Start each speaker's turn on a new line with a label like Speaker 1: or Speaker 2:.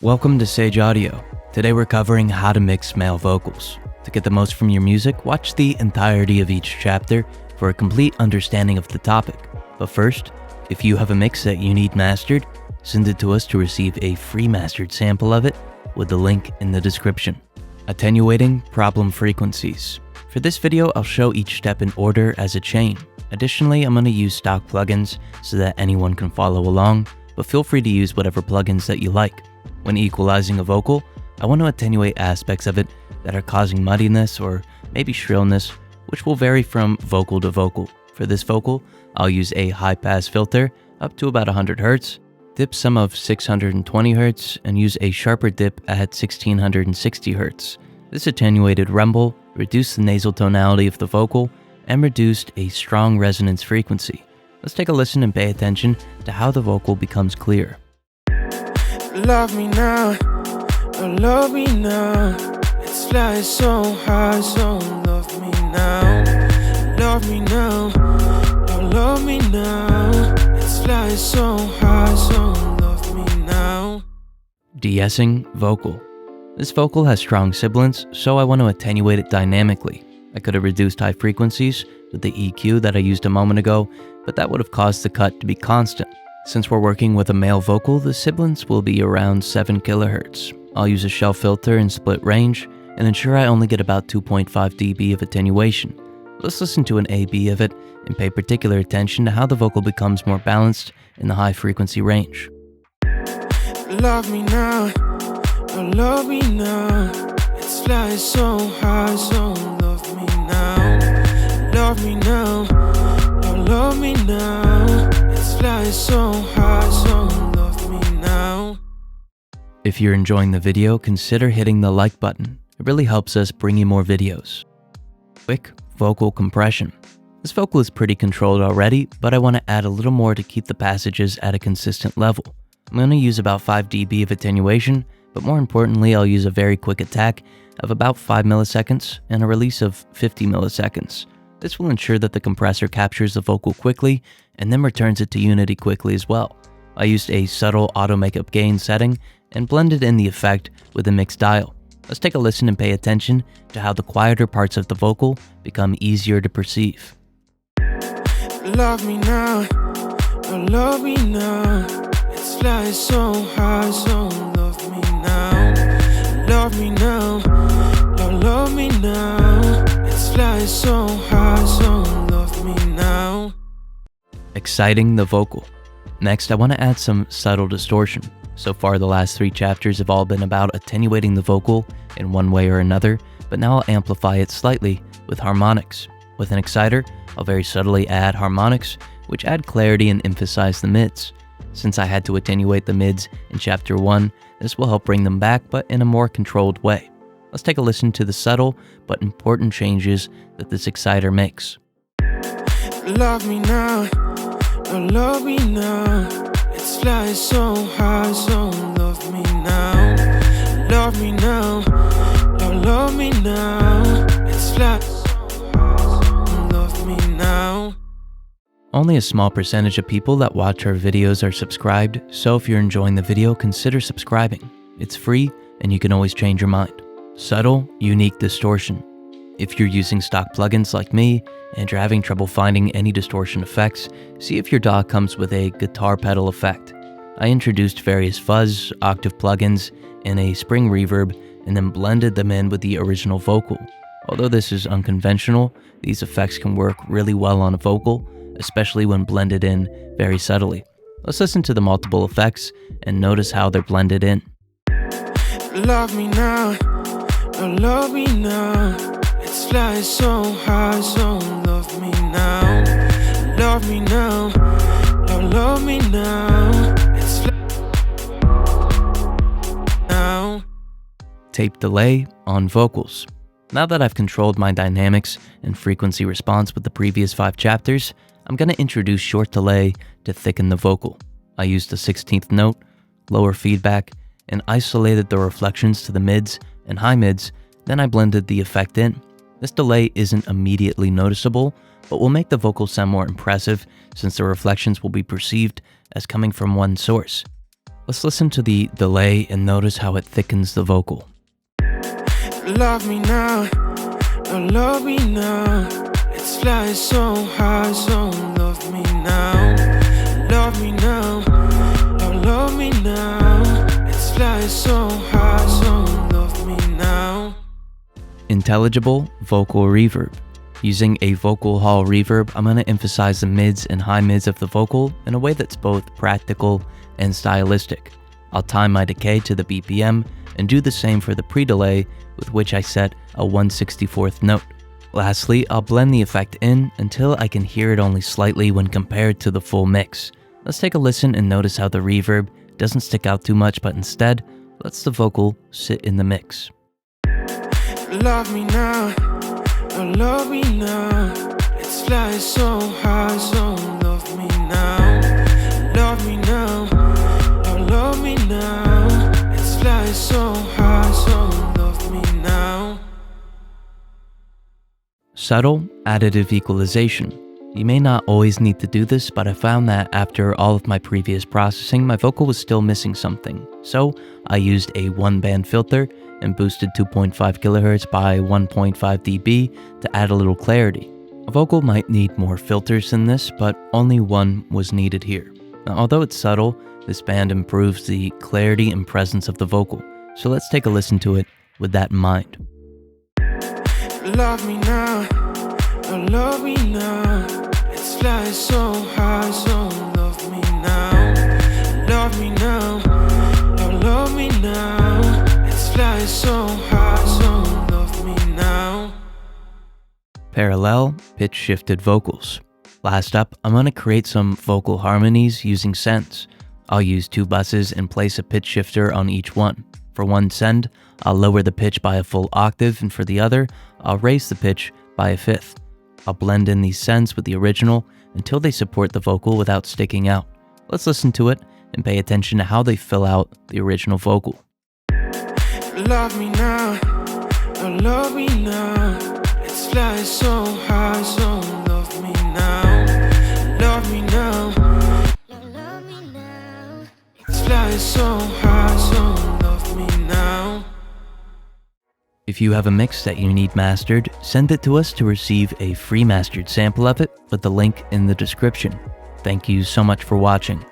Speaker 1: Welcome to Sage Audio. Today we're covering how to mix male vocals. To get the most from your music, watch the entirety of each chapter for a complete understanding of the topic. But first, if you have a mix that you need mastered, send it to us to receive a free mastered sample of it with the link in the description. Attenuating problem frequencies. For this video, I'll show each step in order as a chain. Additionally, I'm going to use stock plugins so that anyone can follow along, but feel free to use whatever plugins that you like. When equalizing a vocal, I want to attenuate aspects of it that are causing muddiness or maybe shrillness, which will vary from vocal to vocal. For this vocal, I'll use a high-pass filter up to about 100 Hz, dip some of 620 Hz, and use a sharper dip at 1660 Hz. This attenuated rumble reduced the nasal tonality of the vocal and reduced a strong resonance frequency. Let's take a listen and pay attention to how the vocal becomes clear.
Speaker 2: Love me now, oh love me now. It's like so high, so love me now. Love me now, oh love me now. It's like so high, so love me now.
Speaker 1: De-essing vocal. This vocal has strong sibilants, so I want to attenuate it dynamically. I could have reduced high frequencies with the EQ that I used a moment ago, but that would have caused the cut to be constant. Since we're working with a male vocal, the sibilants will be around 7 kHz. I'll use a shelf filter in split range and ensure I only get about 2.5 dB of attenuation. Let's listen to an A/B of it and pay particular attention to how the vocal becomes more balanced in the high frequency range.
Speaker 2: Love me now, oh love me now. It's like so high, so love me now. Love me now, oh love me now. It's like so high, so love me now.
Speaker 1: If you're enjoying the video, consider hitting the like button. It really helps us bring you more videos. Quick vocal compression. This vocal is pretty controlled already, but I want to add a little more to keep the passages at a consistent level. I'm going to use about 5 dB of attenuation, but more importantly, I'll use a very quick attack of about 5 milliseconds and a release of 50 milliseconds. This will ensure that the compressor captures the vocal quickly and then returns it to unity quickly as well. I used a subtle auto makeup gain setting and blended in the effect with a mix dial. Let's take a listen and pay attention to how the quieter parts of the vocal become easier to perceive.
Speaker 2: Love me now, oh love me now. It's like so high, so love me now. Love me now, oh love me now. It's like so high, so love me now.
Speaker 1: Exciting the vocal. Next, I want to add some subtle distortion. So far, the last 3 chapters have all been about attenuating the vocal in one way or another, but now I'll amplify it slightly with harmonics. With an exciter, I'll very subtly add harmonics, which add clarity and emphasize the mids. Since I had to attenuate the mids in chapter 1, this will help bring them back, but in a more controlled way. Let's take a listen to the subtle but important changes that this exciter makes.
Speaker 2: Love me now, oh love me now. It's like so high, so love me now. Love me now, oh love me now. It's like so high, so love me now.
Speaker 1: Only a small percentage of people that watch our videos are subscribed, so if you're enjoying the video, consider subscribing. It's free and you can always change your mind. Subtle, unique distortion. If you're using stock plugins like me and you're having trouble finding any distortion effects, see if your DAW comes with a guitar pedal effect. I introduced various fuzz, octave plugins, and a spring reverb, and then blended them in with the original vocal. Although this is unconventional, these effects can work really well on a vocal, especially when blended in very subtly. Let's listen to the multiple effects and notice how they're blended in.
Speaker 2: Love me now, oh love me now. It's like so high, so love me now. Love me now, oh love me now. It's like now.
Speaker 1: Tape delay on vocals. Now that I've controlled my dynamics and frequency response with the previous 5 chapters, I'm going to introduce short delay to thicken the vocal. I used a 16th note, lower feedback, and isolated the reflections to the mids and high mids, then I blended the effect in. This delay isn't immediately noticeable, but will make the vocal sound more impressive since the reflections will be perceived as coming from one source. Let's listen to the delay and notice how it thickens the vocal.
Speaker 2: Love me now, oh, love me now. It's like so high, so love me now. Love me now, oh, love me now. It's like so high, so love me now.
Speaker 1: Intelligible vocal reverb. Using a vocal hall reverb, I'm going to emphasize the mids and high mids of the vocal in a way that's both practical and stylistic. I'll time my decay to the BPM and do the same for the pre-delay, with which I set a 1/64th note. Lastly, I'll blend the effect in until I can hear it only slightly when compared to the full mix. Let's take a listen and notice how the reverb doesn't stick out too much, but instead lets the vocal sit in the mix.
Speaker 2: Love me now, oh, love me now. It's like so high, so love me now. Love me now, oh, love me now. It's like so high, so love me now.
Speaker 1: Subtle additive equalization. You may not always need to do this, but I found that after all of my previous processing, my vocal was still missing something. So I used a 1-band filter and boosted 2.5 kHz by 1.5 dB to add a little clarity. A vocal might need more filters than this, but only one was needed here. Now, although it's subtle, this band improves the clarity and presence of the vocal. So let's take a listen to it with that in mind.
Speaker 2: Love me now, oh, love me now. It's like so high, so love me now. Love me now, oh, love me now. It's like so high, so love me now.
Speaker 1: Parallel pitch shifted vocals. Last up, I'm going to create some vocal harmonies using sends. I'll use 2 buses and place a pitch shifter on each one. For one send, I'll lower the pitch by a full octave, and for the other, I'll raise the pitch by a 1/5. I'll blend in these sends with the original until they support the vocal without sticking out. Let's listen to it and pay attention to how they fill out the original vocal.
Speaker 2: Love me now, oh, love me now. It's like so high, so love me now. Love me now, love me now. It's like so high, so love me now.
Speaker 1: If you have a mix that you need mastered, send it to us to receive a free mastered sample of it with the link in the description. Thank you so much for watching.